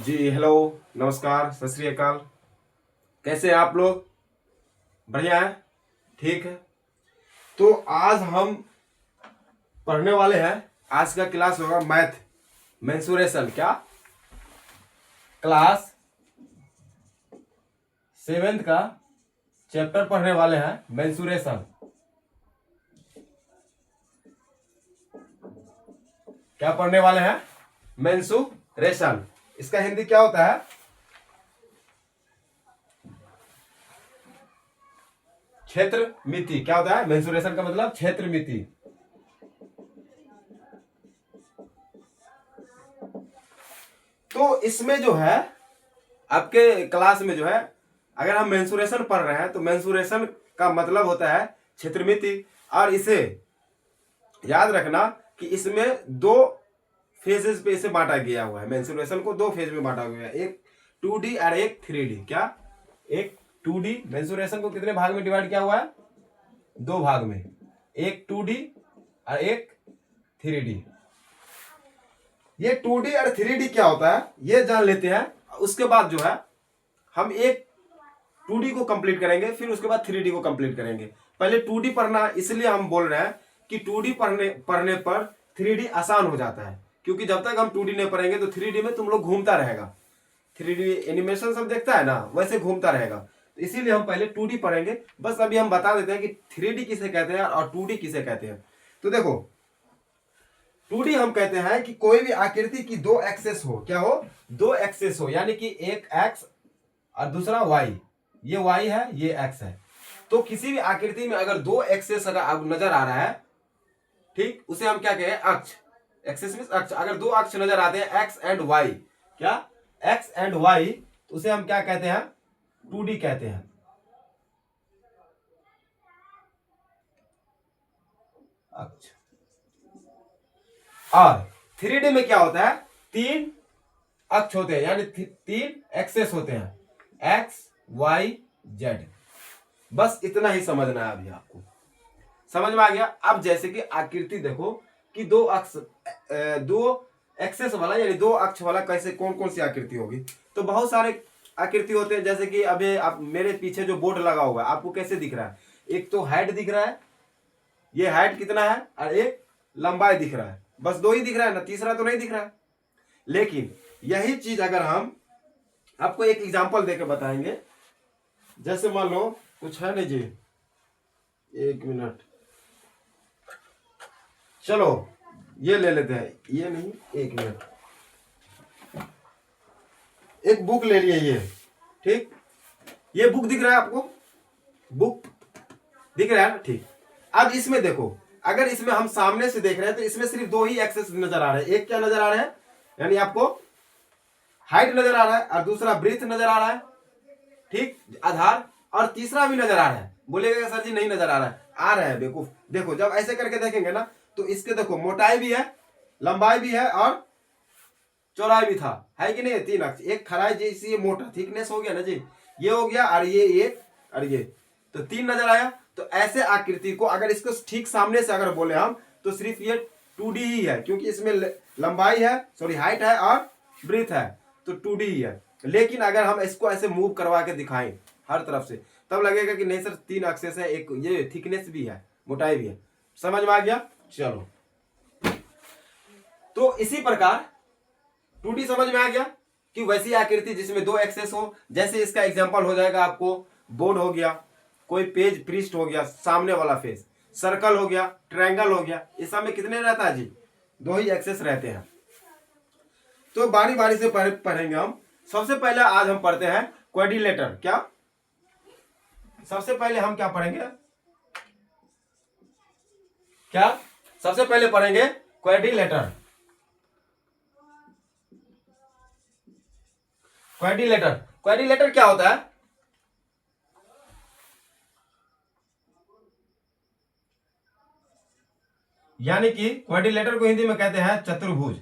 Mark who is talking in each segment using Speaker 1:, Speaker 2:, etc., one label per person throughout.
Speaker 1: जी hello, नमस्कार, सत श्री अकाल। कैसे हैं आप लोग? बढ़िया है, ठीक है। तो आज हम पढ़ने वाले हैं। आज का क्लास होगा मैथ मेंसुरेशन। क्या क्लास 7th का चैप्टर पढ़ने वाले हैं, मेंसुरेशन। क्या पढ़ने वाले हैं? मेंसुरेशन। इसका हिंदी क्या होता है? क्षेत्र मिति। क्या होता है? मेंसुरेशन का मतलब क्षेत्र मिति। तो इसमें जो है आपके क्लास में जो है, अगर हम मेंसुरेशन पढ़ रहे हैं तो मेंसुरेशन का मतलब होता है क्षेत्रमिति। और इसे याद रखना कि इसमें दो फेजेस पे इसे बांटा गया हुआ है। मेंसुरेशन को दो फेज में बांटा गया है, एक 2D और एक 3D। क्या? एक 2D मेंसुरेशन को कितने भाग में डिवाइड किया हुआ है? दो भाग में, एक 2D और एक 3D। ये 2D और 3D क्या होता है ये जान लेते हैं। उसके बाद जो है हम एक 2D को कंप्लीट करेंगे, फिर उसके बाद 3D को कंप्लीट करेंगे। पहले 2D पढ़ना इसलिए हम बोल रहे हैं कि 2D पढ़ने पर 3D आसान हो जाता है, क्योंकि जब तक हम 2D नहीं पढ़ेंगे तो 3D में तुम लोग घूमता रहेगा। 3D एनिमेशन सब देखता है ना, वैसे घूमता रहेगा। तो इसीलिए हम पहले 2D पढ़ेंगे। बस अभी हम बता देते हैं कि 3D किसे कहते हैं और 2D किसे कहते हैं। तो देखो, 2D हम कहते हैं कि कोई भी आकृति की दो एक्सेस हो। क्या हो? दो एक्सेस हो, यानी कि एक एक्स और दूसरा वाई। ये वाई है, ये एक्स है। तो किसी भी आकृति में अगर दो एक्सेस अगर अब नजर आ रहा है, ठीक, उसे हम क्या कहें? अक्ष। एक्सेस मींस अक्ष। अगर दो अक्ष नजर आते हैं, एक्स एंड वाई, क्या? एक्स एंड वाई, तो उसे हम क्या कहते हैं? 2D कहते हैं। अक्ष। और 3D में क्या होता है? तीन अक्ष होते हैं, यानी तीन एक्सेस होते हैं, एक्स वाई जेड। बस इतना ही समझना है अभी आपको। समझ में आ गया? अब जैसे कि आकृति देखो कि दो अक्ष, दो एक्सेस वाला यानी दो अक्ष वाला कैसे, कौन कौन सी आकृति होगी? तो बहुत सारे आकृति होते हैं। जैसे कि अभी आप मेरे पीछे जो बोर्ड लगा हुआ है, आपको कैसे दिख रहा है? एक तो हाइट दिख रहा है, ये हाइट कितना है, और एक लंबाई दिख रहा है। बस दो ही दिख रहा है ना, तीसरा तो नहीं दिख रहा है। लेकिन यही चीज अगर हम आपको एक एग्जांपल देकर बताएंगे, जैसे मान लो कुछ है नहीं जी, एक मिनट, चलो ये ले लेते हैं। ये नहीं, एक मिनट, एक बुक ले लिए ये, ठीक। ये बुक दिख रहा है आपको? बुक दिख रहा है ना? ठीक। अब इसमें देखो, अगर इसमें हम सामने से देख रहे हैं तो इसमें सिर्फ दो ही एक्सेस नजर आ रहे हैं। एक क्या नजर आ रहा है, यानी आपको हाइट नजर आ रहा है, और दूसरा ब्रीथ नजर आ रहा है, ठीक, आधार। और तीसरा भी नजर आ रहा है। बोलेगा सर जी नहीं नजर आ रहा है। आ रहा है बेवकूफ। देखो, जब ऐसे करके देखेंगे ना तो इसके देखो मोटाई भी है, लंबाई भी है और चौड़ाई भी था, है कि नहीं? तीन अक्ष। एक खराई जैसी ये मोटा थिकनेस हो गया ना जी, ये हो गया, और ये एक, और ये, तो तीन नजर आया। तो ऐसे आकृति को अगर इसको ठीक सामने से अगर बोले हम तो सिर्फ ये 2D ही है, क्योंकि इसमें लंबाई है, सॉरी हाइट है और ब्रीथ है, तो 2D ही है। लेकिन अगर हम इसको ऐसे मूव करवा के दिखाएं हर तरफ से, तब लगेगा कि नहीं सर तीन एक्सेस है, एक ये थिकनेस भी है, मोटाई भी है। समझ में आ गया? चलो, तो इसी प्रकार 2D समझ में आ गया कि वैसी आकृति जिसमें दो एक्सेस हो। जैसे इसका एग्जांपल हो जाएगा आपको, बोर्ड हो गया, कोई पेज पृष्ठ हो गया, सामने वाला फेस, सर्कल हो गया, ट्रायंगल हो गया। इस सब में कितने रहता है जी? दो ही एक्सेस रहते हैं। तो बारी बारी से पढ़ेंगे हम। सबसे पहले आज हम पढ़ते हैं क्वाड्रिलेटर। क्या? सबसे पहले हम क्या पढ़ेंगे? क्या? सबसे पहले पढ़ेंगे क्वाड्रिलेटर। क्वाड्रिलेटर, क्वाड्रिलेटर क्या होता है? यानी कि क्वाड्रिलेटर को हिंदी में कहते हैं चतुर्भुज।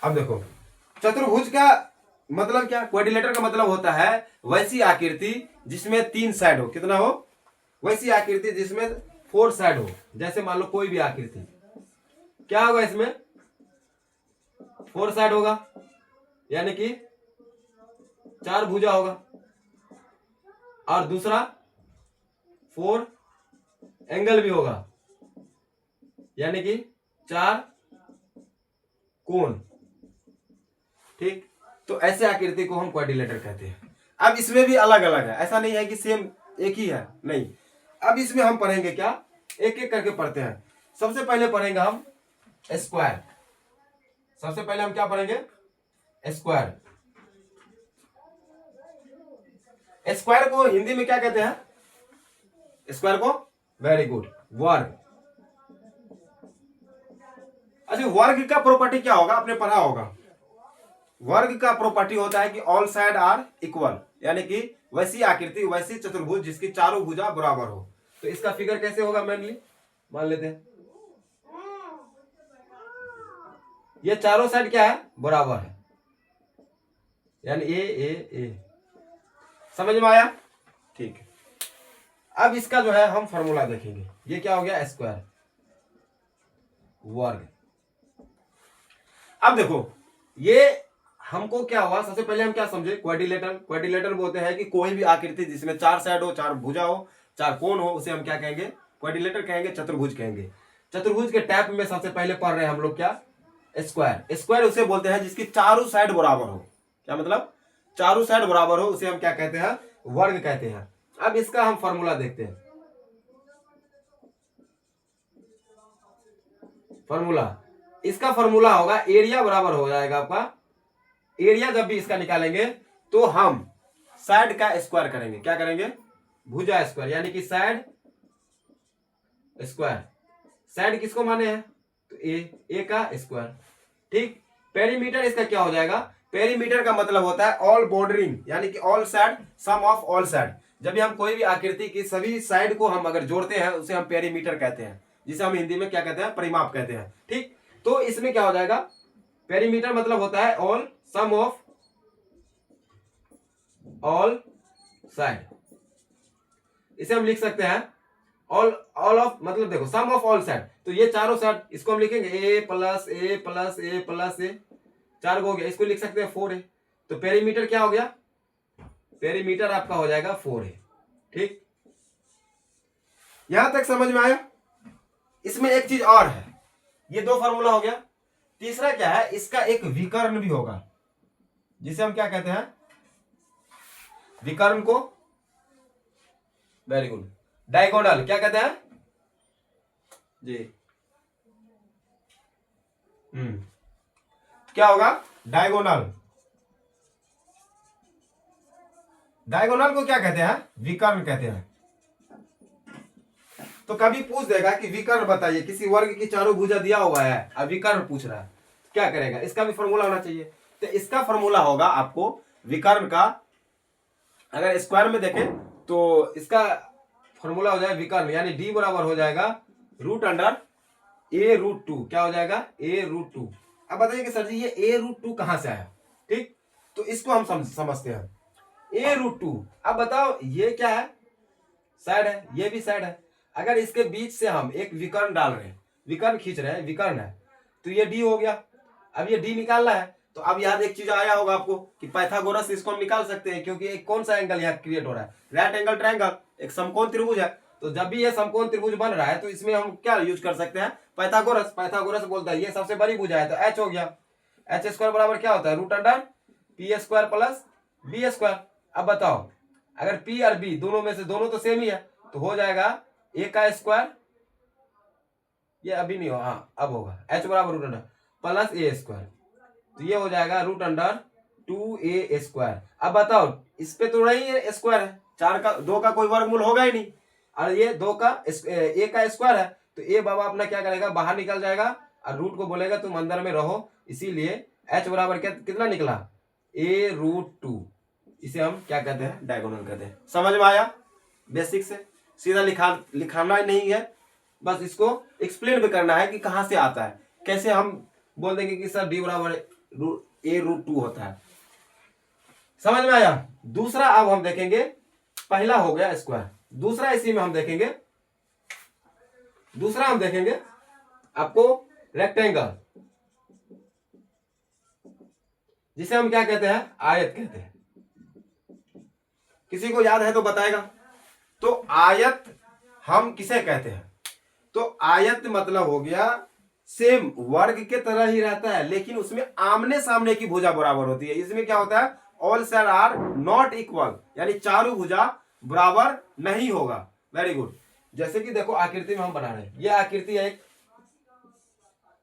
Speaker 1: अब देखो, चतुर्भुज का मतलब क्या? क्वाड्रिलेटर का मतलब होता है वैसी आकृति जिसमें तीन साइड हो। कितना हो? वैसी आकृति जिसमें 4 साइड हो। जैसे मान लो कोई भी आकृति, क्या होगा इसमें? 4 साइड होगा, यानी कि 4 भुजा होगा, और दूसरा 4 एंगल भी होगा, यानी कि 4 कोण। ठीक, तो ऐसे आकृति को हम क्वाड्रिलेटर कहते हैं। अब इसमें भी अलग अलग है, ऐसा नहीं है कि सेम एक ही है, नहीं। अब इसमें हम पढ़ेंगे क्या, एक एक करके पढ़ते हैं। सबसे पहले पढ़ेंगे हम स्क्वायर। सबसे पहले हम क्या पढ़ेंगे, स्क्वायर। स्क्वायर को हिंदी में क्या कहते हैं, स्क्वायर को, वेरी गुड, वर्ग। अच्छा, वर्ग का प्रॉपर्टी क्या होगा, आपने पढ़ा होगा। वर्ग का प्रॉपर्टी होता है कि ऑल साइड आर इक्वल, यानी कि वैसी आकृति, वैसी चतुर्भुज जिसकी चारों भुजा बराबर हो। तो इसका फिगर कैसे होगा, मेनली मान लेते हैं ये चारों साइड क्या है, बराबर है, यानी ए। समझ में आया, ठीक है। अब इसका जो है हम फॉर्मूला देखेंगे। ये क्या हो गया, स्क्वायर, वर्ग। अब देखो ये हमको क्या हुआ, सबसे पहले हम क्या समझे, क्वाड्रिलेटर। क्वाड्रिलेटर बोलते हैं कि कोई भी आकृति जिसमें 4 साइड हो, 4 भुजा हो, 4 कोण हो, उसे हम क्या कहेंगे, क्वाड्रिलेटर कहेंगे, चतुर्भुज कहेंगे। चतुर्भुज के टाइप में सबसे पहले पढ़ रहे हैं हम लोग क्या, स्क्वायर। स्क्वायर उसे बोलते हैं जिसकी चारों साइड बराबर हो। क्या मतलब, चारों साइड बराबर हो, उसे हम क्या कहते हैं, वर्ग कहते हैं। अब इसका हम फॉर्मूला देखते हैं। फॉर्मूला, इसका फॉर्मूला होगा, एरिया बराबर हो जाएगा आपका, एरिया जब भी इसका निकालेंगे तो हम साइड का स्क्वायर करेंगे। क्या करेंगे, भुजा स्क्वायर, यानी कि साइड स्क्वायर। साइड किसको माने हैं, तो ए का स्क्वायर। ठीक, पेरीमीटर इसका क्या हो जाएगा, पेरीमीटर का मतलब होता है ऑल बॉर्डरिंग, यानी कि all side, sum of all side. जब भी हम कोई भी आकृति की सभी साइड को हम अगर जोड़ते हैं, उसे हम पेरीमीटर कहते हैं, जिसे हम हिंदी में क्या कहते हैं, परिमाप कहते हैं। ठीक, तो इसमें क्या हो जाएगा, पेरीमीटर मतलब होता है all sum of all side. इसे हम लिख सकते हैं ऑल ऑफ, मतलब देखो सम ऑफ ऑल साइड, तो ये चारों साइड, इसको हम लिखेंगे ए प्लस ए प्लस ए प्लस ए, 4 हो गया, इसको लिख सकते हैं 4 है। तो पेरीमीटर क्या हो गया, पेरीमीटर आपका हो जाएगा 4 है। ठीक, यहां तक समझ में आया। इसमें एक चीज और है, ये 2 फार्मूला हो गया। तीसरा क्या है, इसका एक विकर्ण भी होगा, जिसे हम क्या कहते हैं, विकर्ण को, वेरी गुड, डायगोनल क्या कहते हैं जी, क्या होगा, डायगोनल। डायगोनल को क्या कहते हैं, विकर्ण कहते हैं। तो कभी पूछ देगा कि विकर्ण बताइए, किसी वर्ग की चारों भुजा दिया हुआ है, अब विकर्ण पूछ रहा है, क्या करेगा, इसका भी फॉर्मूला होना चाहिए। तो इसका फॉर्मूला होगा आपको विकर्ण का, अगर स्क्वायर में देखें तो इसका फॉर्मूला हो जाएगा विकर्ण, यानी डी बराबर हो जाएगा √A√2। क्या हो जाएगा, A√2। अब बताइए कि सर जी ये A√2 कहां से आया। ठीक, तो इसको हम समझते हैं, A√2। अब बताओ ये क्या है, साइड है, ये भी साइड है। अगर इसके बीच से हम एक विकर्ण डाल रहे हैं, विकर्ण खींच रहे हैं, विकर्ण है, तो ये डी हो गया। अब ये डी निकालना है, तो अब याद एक चीज आया होगा आपको कि पाइथागोरस से इसको हम निकाल सकते हैं, क्योंकि एक कौन सा एंगल यहाँ क्रिएट हो रहा है, राइट एंगल ट्रायंगल, एक समकोण त्रिभुज है। तो जब भी ये समकोण त्रिभुज बन रहा है, तो इसमें हम क्या यूज कर सकते हैं, पाइथागोरस। पाइथागोरस बोलता है ये सबसे बड़ी भुजा है, तो एच हो गया, h² बराबर क्या होता है, √p² प्लस b²। अब बताओ, अगर p और b दोनों में से, दोनों तो सेम ही है, तो हो जाएगा a का स्क्वायर, ये अभी नहीं हो, हाँ अब होगा, h बराबर √, प्लस a², तो ये हो जाएगा √2a²। अब बताओ, इस पे तो नहीं है स्क्वायर है, 4 का 2 का कोई वर्गमूल होगा ही नहीं, और ये 2 का a का स्क्वायर है, तो a बाबा अपना क्या करेगा, बाहर निकल जाएगा, और रूट को बोलेगा तुम अंदर में रहो, इसीलिए h बराबर कितना निकला, A√2। इसे हम क्या कहते हैं, डायगोनल कहते हैं। समझ में आया, बेसिक से सीधा लिखाना नहीं है, बस इसको एक्सप्लेन भी करना है कि कहां से आता है, कैसे हम बोल देंगे कि सर d बराबर A√2 होता है। समझ में आया। दूसरा अब हम देखेंगे, पहला हो गया स्क्वायर, दूसरा इसी में हम देखेंगे, दूसरा हम देखेंगे आपको रेक्टेंगल। जिसे हम क्या कहते हैं, आयत कहते हैं। किसी को याद है तो बताएगा। तो आयत हम किसे कहते हैं, तो आयत मतलब हो गया सेम वर्ग के तरह ही रहता है, लेकिन उसमें आमने सामने की भुजा बराबर होती है। इसमें क्या होता है, all side are not equal, यानी चारों भुजा बराबर नहीं होगा। Very good. जैसे कि देखो आकृति में हम बना रहे हैं, ये आकृति है एक।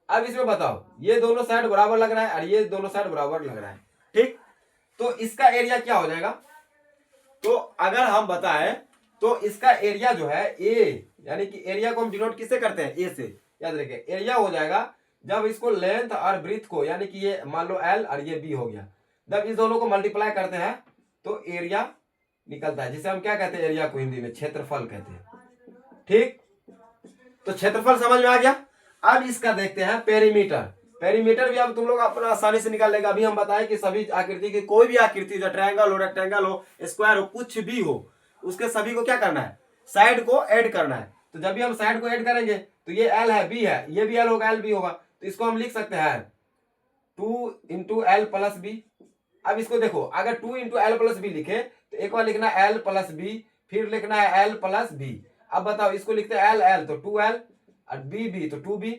Speaker 1: अब इसमें बताओ, ये दोनों साइड बराबर लग रहा है और ये दोनों साइड बराबर लग रहा है, ठीक। तो इसका एरिया क्या हो जाएगा, तो अगर हम बताएं तो इसका एरिया जो है ए, यानी कि एरिया को हम डिनोट किससे करते हैं, ए से। याद रखिए एरिया हो जाएगा जब इसको लेंथ और ब्रीथ को, यानी कि ये मान लो एल और ये बी हो गया, जब इस दोनों को मल्टीप्लाई करते हैं तो एरिया निकलता है, जिसे हम क्या कहते हैं, एरिया को हिंदी में क्षेत्रफल कहते हैं, ठीक। तो क्षेत्रफल समझ में आ गया। अब इसका देखते हैं पेरीमीटर। पेरीमीटर भी अब तुम लोग अपना आसानी से निकाल लेगा। अभी हम बताएं कि सभी आकृति की, कोई भी आकृति जो ट्रायंगल हो, रेक्टेंगल हो, स्क्वायर हो, कुछ भी हो, उसके सभी को क्या करना है, साइड को ऐड करना है। तो जब भी हम साइड को ऐड करेंगे तो ये एल है, बी है, ये भी एल होगा, एल बी होगा, तो इसको हम लिख सकते हैं 2 इंटू एल प्लस बी। अब इसको देखो, अगर 2 इंटू एल प्लस बी लिखे तो एक बार लिखना एल प्लस बी, फिर लिखना है एल प्लस बी। अब बताओ, इसको लिखते हैं एल एल तो 2l और बी बी तो 2b,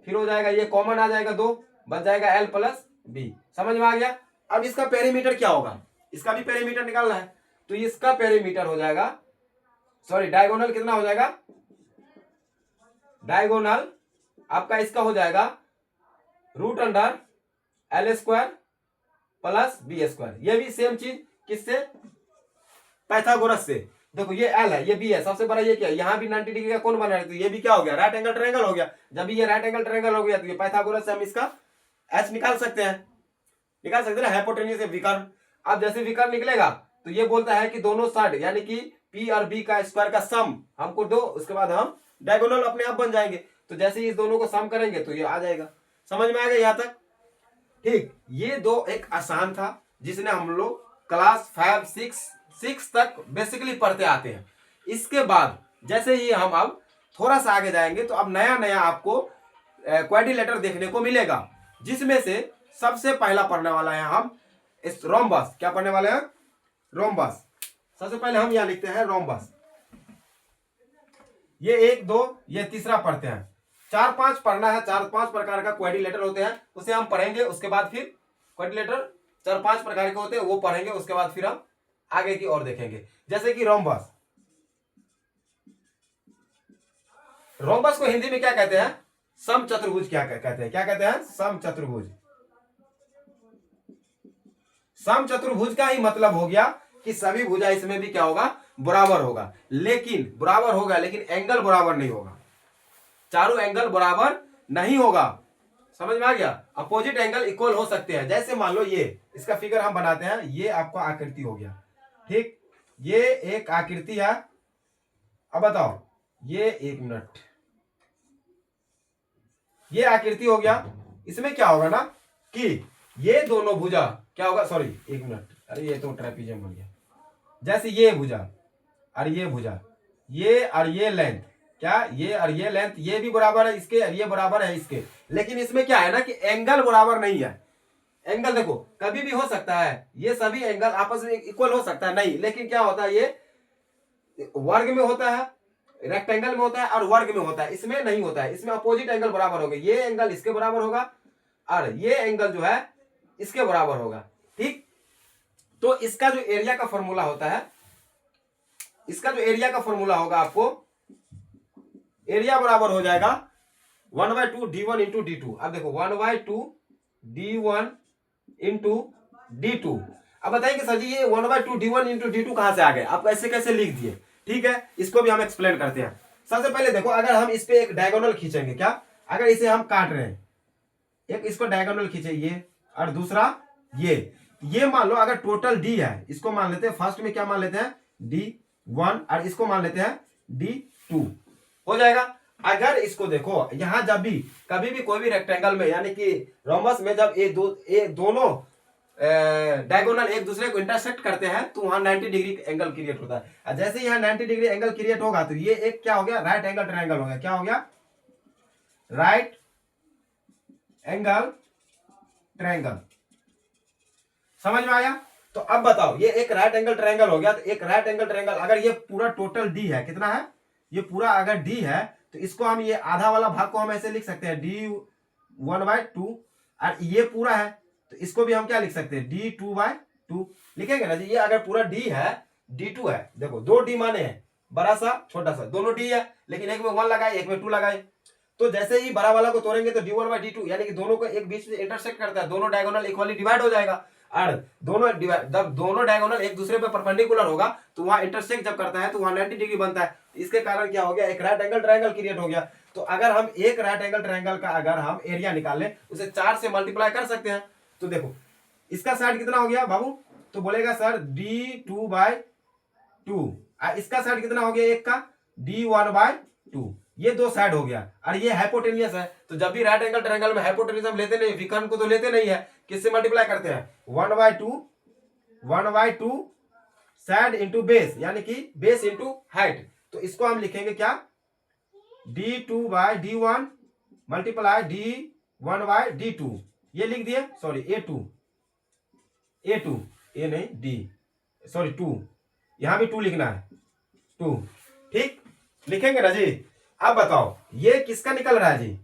Speaker 1: फिर हो जाएगा ये कॉमन आ जाएगा 2, बच जाएगा l प्लस बी। समझ में आ गया। अब इसका पेरीमीटर क्या होगा, इसका भी पेरीमीटर निकालना है। तो इसका पेरीमीटर हो जाएगा, सॉरी डायगोनल कितना हो जाएगा, डायगोनल आपका इसका हो जाएगा root under L square plus B square. ये भी सेम चीज किससे, पाइथागोरस से। देखो ये एल है, ये बी है, सबसे बड़ा ये क्या है, यहाँ भी 90 डिग्री का कोण बना है, तो ये भी क्या हो गया, राइट एंगल ट्रायंगल हो गया। जब भी ये राइट एंगल ट्रायंगल हो गया तो ये पाइथागोरस से हम इसका एच निकाल सकते हैं, निकाल सकते हैं ना, हाइपोटेन्यूज विकर्ण। अब जैसे विकर्ण निकलेगा तो ये बोलता है कि दोनों साइड, यानी कि पी और बी का स्क्वायर का सम हमको दो, उसके बाद हम डायगोनल अपने आप बन जाएंगे। तो जैसे ही इस दोनों को सम करेंगे तो ये आ जाएगा। समझ में आ गया यहाँ तक, ठीक। ये दो एक आसान था, जिसने हम लोग क्लास 5 6 तक बेसिकली पढ़ते आते हैं। इसके बाद जैसे ही हम अब थोड़ा सा आगे जाएंगे तो अब नया नया आपको क्वाड्रिलेटर देखने को मिलेगा, जिसमें से सबसे पहला पढ़ने वाला है हम इस रोम्बस। क्या पढ़ने वाले हैं, रोम्बस। सबसे पहले हम यहां लिखते हैं रोम्बस। ये 1 2 ये तीसरा पढ़ते हैं। 4 5 पढ़ना है, 4 5 प्रकार का क्वाड्रिलेटर होते हैं, उसे हम पढ़ेंगे। उसके बाद फिर क्वाड्रिलेटर 4 5 प्रकार के होते हैं, वो पढ़ेंगे। उसके बाद फिर हम आगे की ओर देखेंगे। जैसे कि रोम्बस, रोम्बस को हिंदी में क्या कहते हैं, समचतुर्भुज। क्या कहते हैं, क्या कहते हैं, समचतुर्भुज। समचतुर्भुज का ही मतलब हो गया कि सभी भुजा इसमें भी क्या होगा, बराबर होगा। लेकिन बराबर होगा, लेकिन एंगल बराबर नहीं होगा, चारों एंगल बराबर नहीं होगा। समझ में आ गया। अपोजिट एंगल इक्वल हो सकते हैं। जैसे मान लो ये, इसका फिगर हम बनाते हैं, ये आपका आकृति हो गया, ठीक। ये एक आकृति है। अब बताओ, ये 1 मिनट, ये आकृति हो गया। इसमें क्या होगा ना कि ये दोनों भुजा क्या होगा, सॉरी 1 मिनट, अरे ये तो ट्रेपीजियम बन गया। जैसे ये भुजा और ये भुजा, ये और ये लेंथ, क्या ये और ये लेंथ, ये भी बराबर है इसके और ये बराबर है इसके। लेकिन इसमें क्या है ना कि एंगल बराबर नहीं है। एंगल देखो कभी भी हो सकता है, ये सभी एंगल आपस में इक्वल हो सकता है नहीं, लेकिन क्या होता है, ये वर्ग में होता है, रेक्टेंगल में होता है और वर्ग में होता है, इसमें नहीं होता है। इसमें अपोजिट एंगल बराबर होगा, ये एंगल इसके बराबर होगा और ये एंगल जो है इसके बराबर होगा, ठीक। तो इसका जो एरिया का फॉर्मूला होता है, इसका जो एरिया का फॉर्मूला होगा, आपको एरिया बराबर हो जाएगा 1/2 d1 इंटू d2। अब देखो 1/2 d1 इंटू d2। अब बताइए कि सर जी ये 1/2 d1 इंटू d2 कहां से आ गए, आप ऐसे कैसे लिख दिए, ठीक है। इसको भी हम एक्सप्लेन करते हैं। सबसे पहले देखो, अगर हम इस पे एक डायगोनल खींचेंगे, क्या, अगर इसे हम काट रहे हैं, एक इसको डायगोनल खींचे ये और दूसरा ये मान लो अगर टोटल d है, इसको मान लेते हैं फर्स्ट में, क्या मान लेते हैं d1 और इसको मान लेते हैं d2, हो जाएगा। अगर इसको देखो यहां जब भी कभी भी कोई भी रेक्टेंगल में, यानी कि रोम्बस में, जब ये दोनों डायगोनल एक दूसरे को इंटरसेक्ट करते हैं तो वहां 90 डिग्री एंगल क्रिएट होता है। और जैसे यहाँ 90 डिग्री एंगल क्रिएट होगा तो ये एक क्या हो गया, राइट एंगल ट्रायंगल हो गया। क्या हो गया, राइट एंगल ट्रायंगल। समझ में आया? तो अब बताओ, ये एक राइट एंगल ट्रायंगल हो गया। तो एक राइट एंगल ट्रायंगल अगर ये पूरा टोटल डी है, कितना है ये पूरा, अगर डी है तो इसको हम ये आधा वाला भाग को हम ऐसे लिख सकते हैं d1/2, और ये पूरा है तो इसको भी हम क्या लिख सकते हैं d2/2 लिखेंगे ना जी। ये अगर पूरा डी है, d2 है, देखो दो डी माने हैं, बड़ा सा छोटा सा, दोनों डी है, लेकिन एक में 1 लगाए एक में 2 लगाए। तो जैसे ही बड़ा वाला को तोड़ेंगे तो d1/d2 यानी कि दोनों को एक बीच में इंटरसेक्ट करता है, दोनों डायगोनल इक्वली डिवाइड हो जाएगा। और जब दोनों डायगोनल एक दूसरे पे परपेंडिकुलर होगा तो वहां इंटरसेक्ट जब करता है तो वहां 90 डिग्री बनता है। इसके कारण क्या हो गया, एक राइट एंगल ट्रायंगल क्रिएट हो गया। तो अगर हम एक राइट एंगल ट्रायंगल का अगर हम एरिया निकालें, उसे 4 से मल्टीप्लाई कर सकते हैं। तो देखो इसका साइड कितना हो गया बाबू, तो बोलेगा सर d2/2, इसका साइड कितना हो गया एक का, d1/2। ये दो साइड हो गया, और ये हाइपोटेनियस है। तो जब भी राइट एंगल ट्रायंगल में हाइपोटेनियस हम लेते नहीं, विकर्ण को तो लेते नहीं है, किससे मल्टीप्लाई करते हैं 1/2 साइड इंटू बेस, यानी कि बेस इंटू हाइट। तो इसको हम लिखेंगे क्या, d2/d1 मल्टीप्लाई d1/d2, ये लिख दिए, सॉरी a2 ए नहीं d, सॉरी 2, यहां भी 2 लिखना है 2, ठीक लिखेंगे ना जी। अब बताओ ये किसका निकल रहा है जी,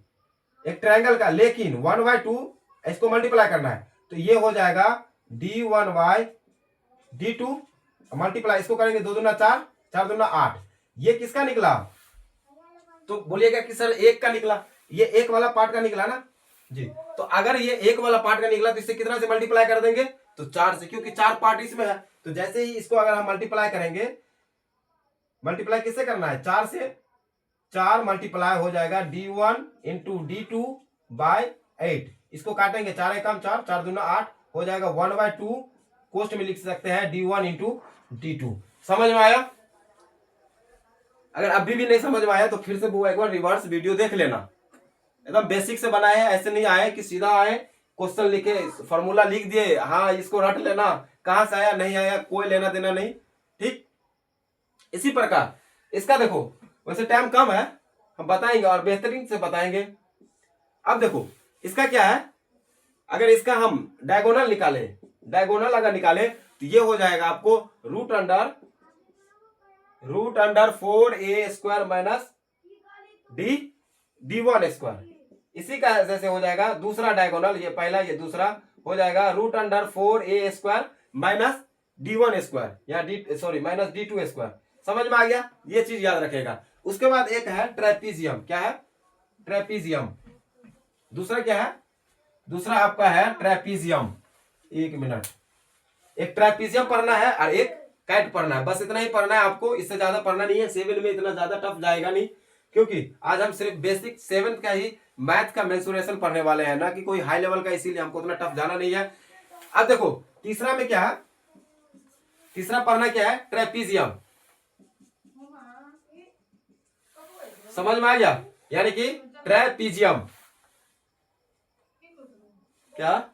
Speaker 1: एक ट्रायंगल का, लेकिन 1/2 इसको मल्टीप्लाई करना है तो ये हो जाएगा d1/d2 मल्टीप्लाई, इसको करेंगे 2 दूना 4, 4 दूना 8। ये किसका निकला, तो बोलिएगा कि सर एक का निकला, ये एक वाला पार्ट का निकला ना जी। तो अगर ये एक वाला पार्ट का निकला तो इससे कितना से मल्टीप्लाई कर देंगे, तो 4 से, क्योंकि 4 पार्ट इसमें है। तो जैसे ही इसको अगर हम मल्टीप्लाई करेंगे, मल्टीप्लाई किससे करना है 4 से, 4 मल्टीप्लाई हो जाएगा d1 इंटू d2/8। इसको काटेंगे, 4 एकम 4, 4 दूना 8 हो जाएगा 1/2, कोष्ट में लिख सकते हैं d1 इंटू d2। समझ में आया? अगर अभी भी नहीं समझ में आया तो फिर से वो एक बार रिवर्स वीडियो देख लेना, एकदम बेसिक से बनाए हैं, ऐसे नहीं आए कि सीधा आए क्वेश्चन लिखे फॉर्मूला लिख दिए, हाँ इसको रट लेना, कहां से आया नहीं आया कोई लेना देना नहीं, ठीक। इसी प्रकार इसका देखो, वैसे टाइम कम है, हम बताएंगे और बेहतरीन से बताएंगे। अब देखो इसका क्या है, अगर इसका हम डायगोनल निकाले, डायगोनल अगर निकाले तो ये हो जाएगा आपको root under 4a² minus d1²। इसी का जैसे हो जाएगा दूसरा डायगोनल, ये पहला ये दूसरा हो जाएगा root under 4a² minus d1², या माइनस d2²। समझ में आ गया, ये चीज याद रखेगा। उसके बाद एक है ट्रेपीजियम, क्या है ट्रेपीजियम, दूसरा क्या है, दूसरा आपका है ट्रेपीजियम। एक मिनट, एक ट्रेपीजियम पढ़ना है और एक कैट पढ़ना है, बस इतना ही पढ़ना है आपको, इससे ज्यादा पढ़ना नहीं है। 7 में इतना ज्यादा टफ जाएगा नहीं, क्योंकि आज हम सिर्फ बेसिक 7th का ही मैथ का मेंसुरेशन पढ़ने वाले हैं, ना कि कोई हाई लेवल का, इसीलिए हमको उतना टफ जाना नहीं है। अब देखो तीसरा में क्या है, तीसरा पढ़ना क्या है ट्रेपीजियम, समझ में आ गया, यानी कि ट्रेपीजियम क्या,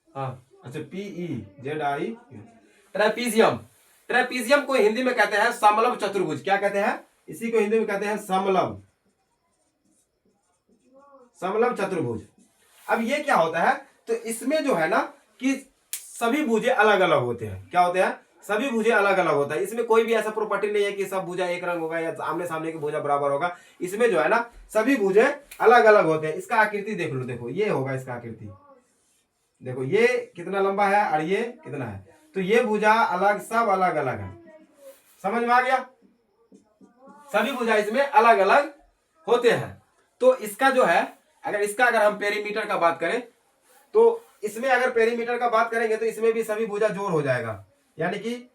Speaker 1: हाँ अच्छा PEZI, ट्रेपीजियम। ट्रेपीजियम को हिंदी में कहते हैं समलंब चतुर्भुज, क्या कहते हैं, इसी को हिंदी में कहते हैं समलंब चतुर्भुज। अब ये क्या होता है, तो इसमें जो है ना कि सभी भुजे अलग अलग होते हैं, क्या होते हैं, सभी भुजे अलग अलग होता है। इसमें कोई भी ऐसा प्रॉपर्टी नहीं है कि सब भुजा एक रंग होगा या आमने सामने की भुजा बराबर होगा। इसमें जो है ना सभी भुजे अलग अलग होते हैं। इसका आकृति देख लो, देखो ये होगा इसका आकृति, देखो ये कितना लंबा है और ये कितना है, तो ये भुजा अलग, सब अलग अलग है। समझ में आ गया, सभी भुजा इसमें अलग अलग होते हैं। तो इसका जो है, अगर हम पेरीमीटर का बात करें तो इसमें अगर पेरीमीटर का बात करेंगे तो इसमें भी सभी भुजा जोड़ हो जाएगा, यानी कि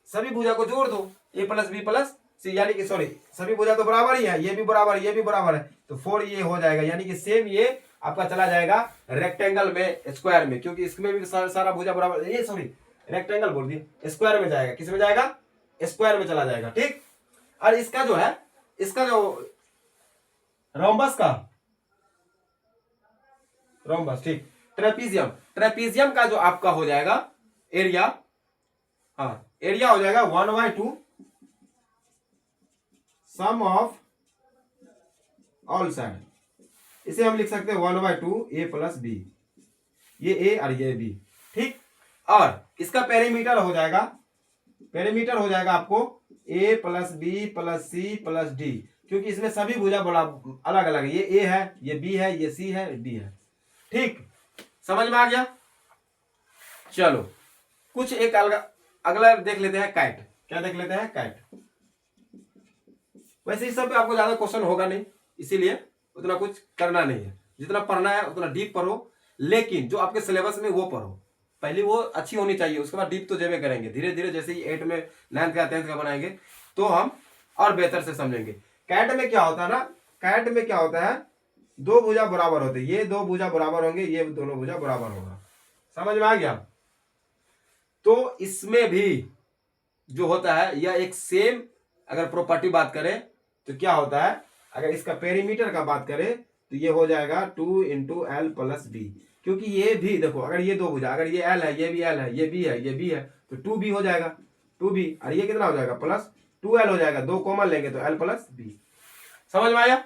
Speaker 1: सभी भुजा को जोड़ दो a + b + c, यानी कि सॉरी सभी भुजा तो बराबर ही है, ये भी बराबर ये भी बराबर है, तो 4 ये हो जाएगा, यानी कि सेम ये आपका चला जाएगा रेक्टेंगल में, स्क्वायर में, क्योंकि इसमें भी सारा भुजा बराबर, ये सॉरी रेक्टेंगल बोल दिए, स्क्वायर में जाएगा, किस में जाएगा, स्क्वायर में चला जाएगा, ठीक। और इसका जो है, इसका जो रोम्बस का, रोम्बस, ठीक, ट्रेपीजियम का जो आपका हो जाएगा एरिया, हाँ एरिया हो जाएगा 1/2 सम ऑफ ऑल साइड। इसे हम लिख सकते हैं 1/2 a + b, ये a और ये b, ठीक। और इसका पेरीमीटर हो जाएगा, पेरीमीटर हो जाएगा आपको A plus B plus C plus D, क्योंकि इसमें सभी भुजा बड़ा अलग अलग है, ये ए है, ये बी है, ये सी है, डी है। ठीक, समझ में आ गया। चलो कुछ एक अगला देख लेते हैं, कैट। क्या देख लेते हैं? कैट। वैसे इस सब पे आपको ज्यादा क्वेश्चन होगा नहीं, इसीलिए उतना कुछ करना नहीं है, जितना पढ़ना है उतना डीप पढ़ो, लेकिन जो आपके सिलेबस में वो पढ़ो, पहले वो अच्छी होनी चाहिए, उसके बाद डीप तो जेबे करेंगे। धीरे धीरे जैसे ही 8 में 9th का 10th का बनाएंगे तो हम और बेहतर से समझेंगे। कैट में क्या होता है ना, कैट में क्या होता है, दो भुजा बराबर होते हैं, ये दो भुजा बराबर होंगे, ये दोनों भुजा बराबर होगा। समझ में आ गया। तो इसमें भी जो होता है यह एक सेम, अगर प्रॉपर्टी बात करें तो क्या होता है, अगर इसका पेरीमीटर का बात करें तो ये हो जाएगा 2 इंटू एल प्लस बी, क्योंकि ये भी देखो, अगर ये दो भुजा, अगर ये एल है, ये भी एल है, ये बी है, ये बी है, तो 2b हो जाएगा, 2b, और ये कितना हो जाएगा प्लस 2l हो जाएगा, दो कॉमन लेंगे तो l प्लस बी। समझ में आया?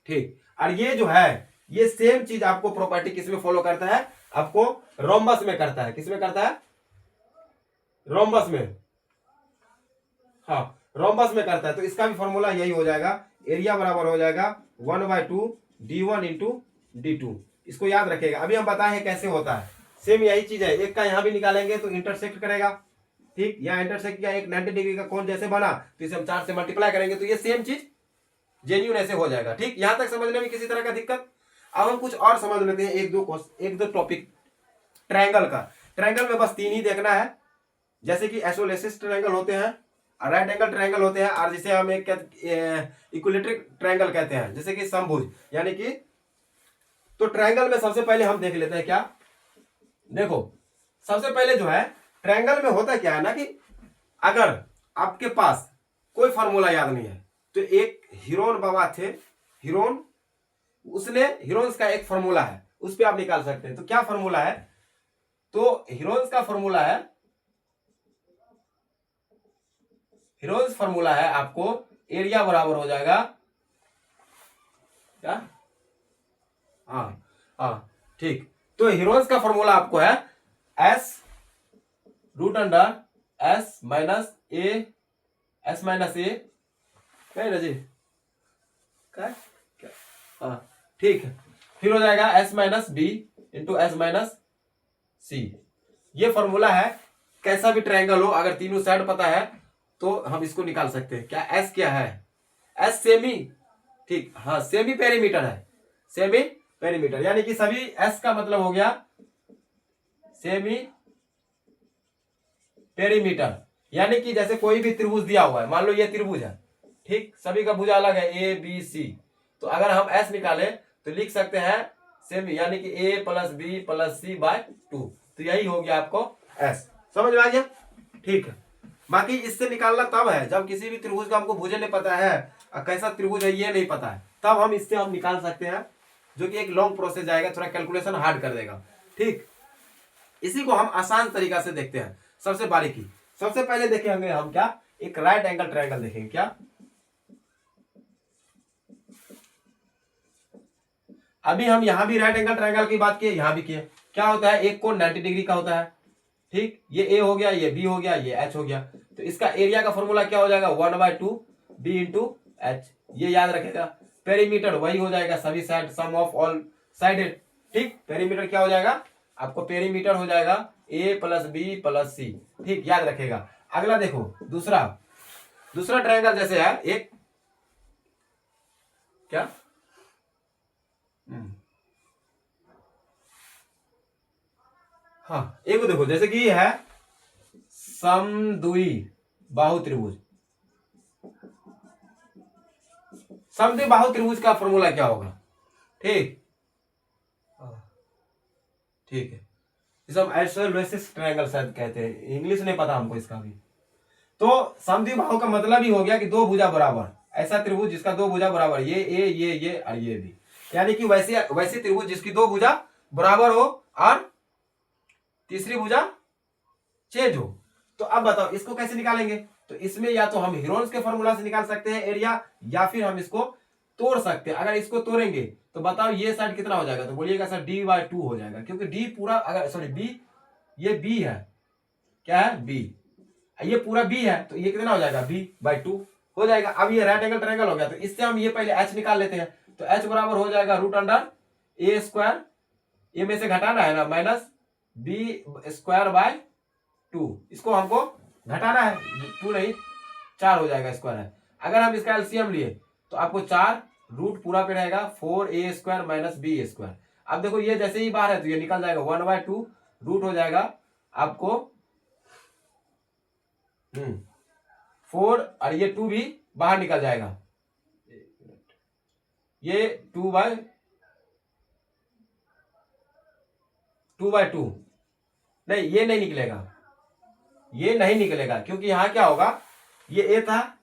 Speaker 1: ठीक। और ये जो है ये सेम चीज आपको प्रॉपर्टी किसमें फॉलो करता है, आपको रोम्बस में करता है। किसमें करता है? रोम्बस में। हाँ, रोम्बस में करता है। तो इसका भी फॉर्मूला यही हो जाएगा, एरिया बराबर हो जाएगा 1/2 d1 इंटू d2। इसको याद रखेगा। अभी हम बताए कैसे होता है, सेम यही चीज है। एक का यहां भी निकालेंगे तो इंटरसेक्ट करेगा, ठीक, यहाँ इंटरसेक्ट किया, एक 90 डिग्री का कोण जैसे बना तो इसे हम 4 से मल्टीप्लाई करेंगे तो ये सेम चीज जेन्यून ऐसे हो जाएगा। ठीक, यहां तक समझने में किसी तरह का दिक्कत? अब हम कुछ और समझ लेते हैं, एक दो टॉपिक ट्रायंगल का। ट्रायंगल में बस 3 ही देखना है, जैसे कि आइसोसेलेस ट्रायंगल होते हैं, राइट एंगल ट्रायंगल होते हैं, और जिसे हम एक इक्विलेटरल ट्रायंगल कहते हैं, जैसे कि समभुज, यानी कि। तो ट्रायंगल में सबसे पहले हम देख लेते हैं क्या, देखो सबसे पहले जो है ट्रायंगल में होता क्या है ना, कि अगर आपके पास कोई फार्मूला याद नहीं है तो एक हीरोन बाबा थे, हीरोन, उसने हीरोन्स का एक फार्मूला है, उस पर आप निकाल सकते हैं। तो क्या फार्मूला है? तो हीरोन्स का फार्मूला है, हीरोन्स फार्मूला है आपको एरिया बराबर हो जाएगा क्या, हाँ हाँ ठीक। तो हीरोन्स का फार्मूला आपको है s root under s minus A, s minus A, कहीं ना जी, क्या क्या, हाँ ठीक है। फिर हो जाएगा s minus B into S minus C. ये फॉर्मूला है, कैसा भी ट्रायंगल हो, अगर तीनों साइड पता है तो हम इसको निकाल सकते हैं। क्या s क्या है? s सेमी, ठीक, हाँ सेमी पेरीमीटर है, सेमी पेरीमीटर, यानी कि सभी s का मतलब हो गया सेमी पेरीमीटर। यानी कि जैसे कोई भी त्रिभुज दिया हुआ है, मान लो ये त्रिभुज है, ठीक, सभी का भुजा अलग है ए बी सी, तो अगर हम s निकाले तो लिख सकते हैं सेमी, यानी कि a plus B plus C by 2। तो यही हो गया आपको s। समझ में आ गया? ठीक है। बाकी इससे निकालना तब है जब किसी भी त्रिभुज का हमको भुजा नहीं पता है, कैसा त्रिभुज है ये नहीं पता है, तब हम इससे हम निकाल सकते हैं, जो कि एक लॉन्ग प्रोसेस जाएगा, थोड़ा कैलकुलेशन हार्ड कर देगा। ठीक, इसी को हम आसान तरीका से देखते हैं। सबसे बारीकी, सबसे पहले देखेंगे हम क्या, एक राइट एंगल ट्रायंगल देखेंगे। क्या, अभी हम यहां भी राइट एंगल ट्रायंगल की बात किए, यहां भी किए। क्या होता है, एक कोण 90 डिग्री का होता है, ठीक, ये ए हो गया, ये बी हो गया, ये एच हो गया। तो इसका एरिया का फॉर्मूला क्या हो जाएगा, 1/2 बी इंटू एच, ये याद रखेगा। पेरीमीटर वही हो जाएगा, सभी side, sum of all sided. ठीक, पेरीमीटर क्या हो जाएगा आपको, पेरीमीटर हो जाएगा A plus B plus C. ठीक, याद रखेगा। अगला देखो, दूसरा ट्रायंगल जैसे है एक, क्या, हाँ एक देखो, जैसे कि है समद्वि बाहु त्रिभुज। समद्वि बाहु त्रिभुज का फॉर्मूला क्या होगा? ठीक, ठीक है, इसे हम आइसोसेलेस ट्रायंगल शायद कहते हैं, इंग्लिश नहीं पता हमको इसका भी। तो समद्वि बाहु का मतलब ही हो गया कि दो भुजा बराबर, ऐसा त्रिभुज जिसका दो भुजा बराबर, ये ए ये और ये भी, यानी कि वैसे त्रिभुज जिसकी दो भुजा बराबर हो और तीसरी भुजा चेंज हो। तो अब बताओ इसको कैसे निकालेंगे? तो इसमें या तो हम हीरोन्स के फॉर्मूला से निकाल सकते हैं एरिया, या फिर हम इसको तोड़ सकते हैं। अगर इसको तोड़ेंगे तो बताओ ये साइड कितना हो जाएगा, तो बोलिएगा सर d/2 हो जाएगा, क्योंकि d पूरा, अगर सॉरी b ये बी है, क्या है बी, ये पूरा बी है तो ये कितना हो जाएगा b/2 हो जाएगा। अब ये राइट एंगल ट्रायंगल हो गया तो इससे हम ये पहले h निकाल लेते हैं। तो h बराबर हो जाएगा √a², ये में से घटाना है ना, -b²/2, इसको हमको घटाना है, 2 नहीं 4 हो जाएगा, स्क्वायर है। अगर हम इसका एलसीएम लिए तो आपको 4 रूट पूरा पे रहेगा 4a² - b²। अब देखो ये जैसे ही बाहर है तो ये निकल जाएगा 1/2 रूट हो जाएगा आपको 4, और ये 2 भी बाहर निकल जाएगा, ये 2/2 नहीं, ये नहीं निकलेगा, ये नहीं निकलेगा क्योंकि यहां क्या होगा, ये ए था,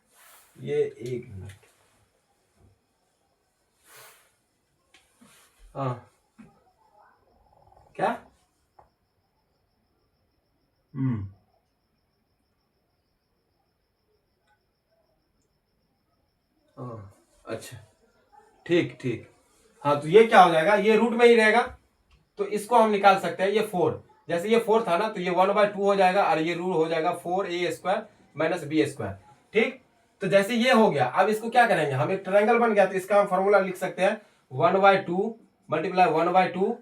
Speaker 1: ये 1 मिनट, हाँ क्या, अच्छा ठीक ठीक, हाँ तो ये क्या हो जाएगा, ये रूट में ही रहेगा तो इसको हम निकाल सकते हैं, ये 4, जैसे ये 4 था ना तो ये 1/2 हो जाएगा और ये रूट हो जाएगा 4a² - b²। ठीक, तो जैसे ये हो गया, अब इसको क्या करेंगे, हम एक ट्रायंगल बन गया तो इसका हम फॉर्मूला लिख सकते हैं 1/2 मल्टीप्लाई 1/2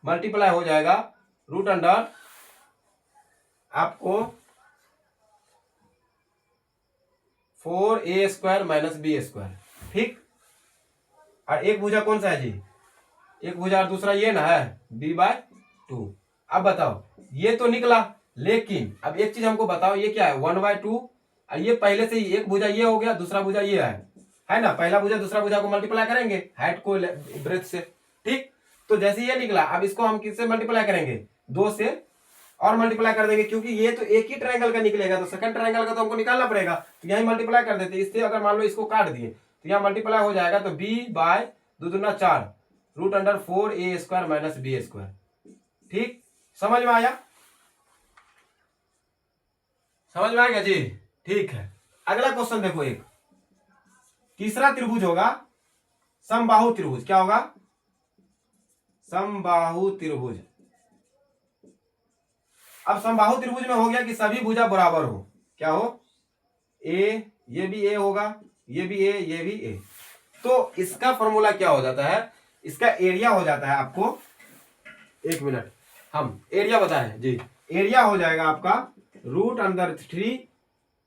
Speaker 1: मल्टीप्लाई हो जाएगा रूट अंडर आपको 4a² - b²। ठीक, और एक भुजा कौन सा है जी, एक भुजा और दूसरा ये ना है b/2। अब बताओ ये तो निकला, लेकिन अब एक चीज हमको बताओ, ये क्या है 1/2, और ये पहले से ही एक भुजा ये हो गया, दूसरा भुजा ये है ना, पहला भुजा दूसरा भुजा को मल्टीप्लाई करेंगे हाइट को ब्रेथ से। ठीक, तो जैसे ये निकला, अब इसको हम किससे मल्टीप्लाई करेंगे, 2 से और मल्टीप्लाई कर देंगे, क्योंकि ये तो एक ही ट्रायंगल का निकलेगा तो सेकंड ट्रायंगल का तो हमको निकालना पड़ेगा, तो यही मल्टीप्लाई कर देते, इससे अगर मान लो इसको काट दिए तो यहाँ मल्टीप्लाई हो जाएगा, तो b/2 × 4 root under 4a² - b²। ठीक, समझ में आया, समझ में आ गया जी, ठीक है। अगला क्वेश्चन देखो, एक तीसरा त्रिभुज होगा समबाहु त्रिभुज, क्या होगा, समबाहु त्रिभुज। अब समबाहु त्रिभुज में हो गया कि सभी भुजा बराबर हो, क्या हो, ए, ये भी ए होगा, ये भी ए, ये भी ए, तो इसका फॉर्मूला क्या हो जाता है, इसका एरिया हो जाता है आपको, 1 मिनट हम एरिया बताएं जी, एरिया हो जाएगा आपका √3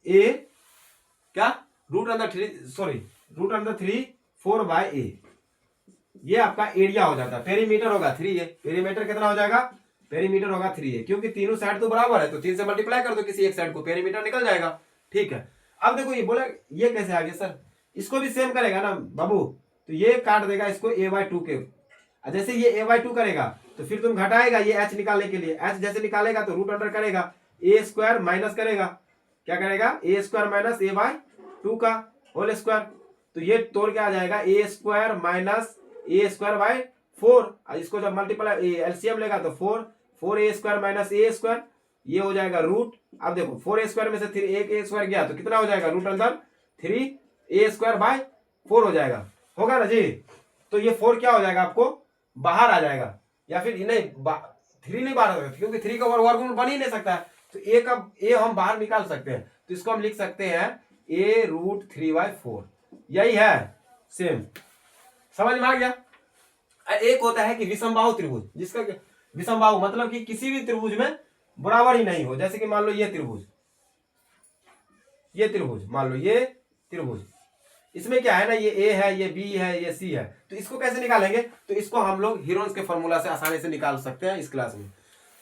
Speaker 1: ए, क्या √3 4/a, ये आपका एरिया हो जाता है। पेरीमीटर होगा 3a, पेरीमीटर कितना हो जाएगा, पेरीमीटर होगा 3a, क्योंकि तीनों साइड तो बराबर है तो 3 से मल्टीप्लाई कर दो किसी एक साइड को, पेरीमीटर निकल जाएगा। ठीक है, अब देखो ये बोला ये कैसे आ गया सर, इसको भी सेम करेगा ना बाबू, तो ये काट देगा इसको a/2 के, जैसे ये a/2 करेगा तो फिर तुम घटाएगा ये h निकालने के लिए, h जैसे निकालेगा तो रूट अंडर करेगा, a² माइनस करेगा, क्या करेगा, a² - a/2 का होल स्क्वायर, तो ये तोड़ के आ जाएगा a² - a²/4, और इसको जब मल्टीप्लाई एलसीएम लेगा तो 4a² - a², ये हो जाएगा रूट, अब देखो 4a² में से एक a² गया तो कितना हो जाएगा, रूट अंडर 3a²/4 हो जाएगा, होगा ना जी। तो ये 4 क्या हो जाएगा आपको बाहर आ जाएगा, या फिर नहीं 3 नहीं बाहर आ जाएगा क्योंकि 3 का वर्गमूल बन ही नहीं सकता है, तो ए का ए हम बाहर निकाल सकते हैं, तो इसको हम लिख सकते हैं a√3/4, यही है सेम, समझ में आ गया। एक होता है कि विषमबाहु त्रिभुज, जिसका विषमबाहु मतलब कि किसी भी त्रिभुज में बराबर ही नहीं हो, जैसे कि मान लो ये त्रिभुज मान लो ये त्रिभुज, इसमें क्या है ना, ये ए है, ये बी है, ये सी है, तो इसको कैसे निकालेंगे, तो इसको हम लोग हीरोन्स के फॉर्मूला से आसानी से निकाल सकते हैं इस क्लास में।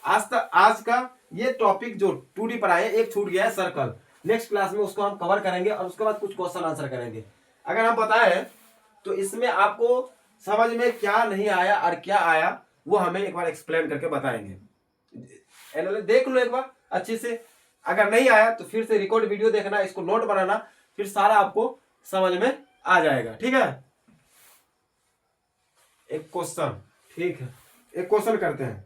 Speaker 1: आज का ये टॉपिक जो 2D पर आए, एक छूट गया है सर्कल, नेक्स्ट क्लास में उसको हम कवर करेंगे और उसके बाद कुछ क्वेश्चन आंसर करेंगे। अगर हम बताएं तो इसमें आपको समझ में क्या नहीं आया और क्या आया वो हमें एक बार एक्सप्लेन करके बताएंगे, देख लो एक बार अच्छे से, अगर नहीं आया तो फिर से रिकॉर्ड वीडियो देखना, इसको नोट बनाना, फिर सारा आपको समझ में आ जाएगा। ठीक है, एक क्वेश्चन, ठीक है एक क्वेश्चन करते हैं,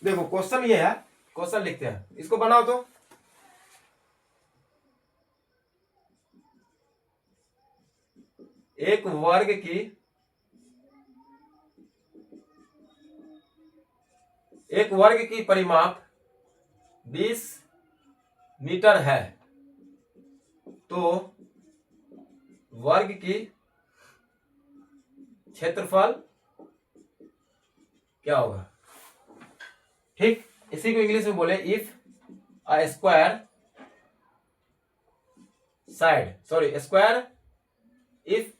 Speaker 1: देखो क्वेश्चन ये है, क्वेश्चन लिखते हैं, इसको बनाओ तो, एक वर्ग की परिमाप 20 मीटर है तो वर्ग की क्षेत्रफल क्या होगा। ठीक, इसी को इंग्लिश में बोले if a square side sorry square if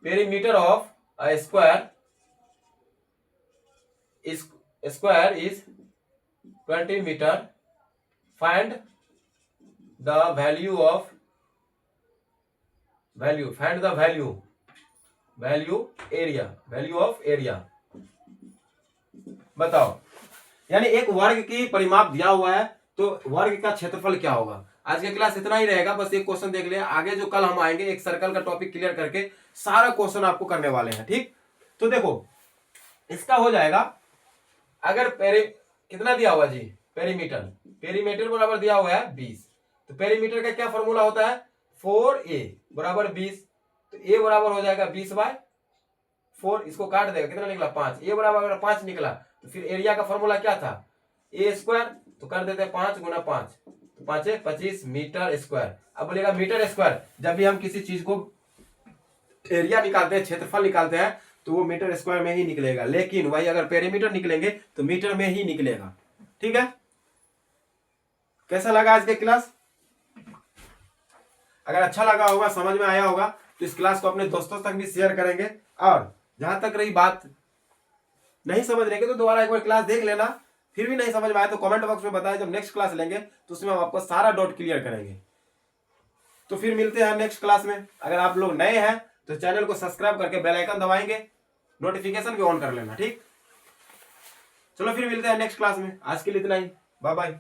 Speaker 1: perimeter of a square is 20 metre, find the value of area. बताओ, यानी एक वर्ग की परिमाप दिया हुआ है तो वर्ग का क्षेत्रफल क्या होगा। आज का क्लास इतना ही रहेगा, बस एक क्वेश्चन देख लिया। आगे जो कल हम आएंगे एक सर्कल का टॉपिक क्लियर करके सारा क्वेश्चन आपको करने वाले हैं। ठीक, तो देखो इसका हो जाएगा, अगर कितना दिया हुआ जी, पेरीमीटर बराबर दिया हुआ है 20, तो पेरीमीटर का क्या फॉर्मूला होता है 4a बराबर 20, तो a बराबर हो जाएगा 20/4, इसको काट देगा कितना निकला 5, a बराबर अगर 5 निकला तो फिर एरिया का फॉर्मूला क्या था a स्क्वायर, तो कर देते हैं 5 गुना 5, तो 5 है 25 मीटर स्क्वायर। अब बोलेगा मीटर स्क्वायर, जब भी हम किसी चीज को एरिया निकालते हैं, क्षेत्रफल निकालते हैं, तो वो मीटर स्क्वायर में ही निकलेगा, लेकिन वही अगर पेरीमीटर निकलेंगे तो मीटर में ही निकलेगा। ठीक है, कैसा लगा आज के क्लास। अगर अच्छा लगा होगा, समझ में आया होगा, तो इस क्लास को अपने दोस्तों तक भी शेयर करेंगे। और जहां तक रही बात नहीं समझ रहे तो दोबारा एक बार क्लास देख लेना, फिर भी नहीं समझ में आया तो कमेंट बॉक्स में बताएं, जब नेक्स्ट क्लास लेंगे तो उसमें हम आपको सारा डाउट क्लियर करेंगे। तो फिर मिलते हैं नेक्स्ट क्लास में। अगर आप लोग नए हैं तो चैनल को सब्सक्राइब करके बेल आइकन दबाएंगे, नोटिफिकेशन भी ऑन कर लेना। ठीक, चलो फिर मिलते हैं नेक्स्ट क्लास में। आज के लिए इतना ही, बाय बाय।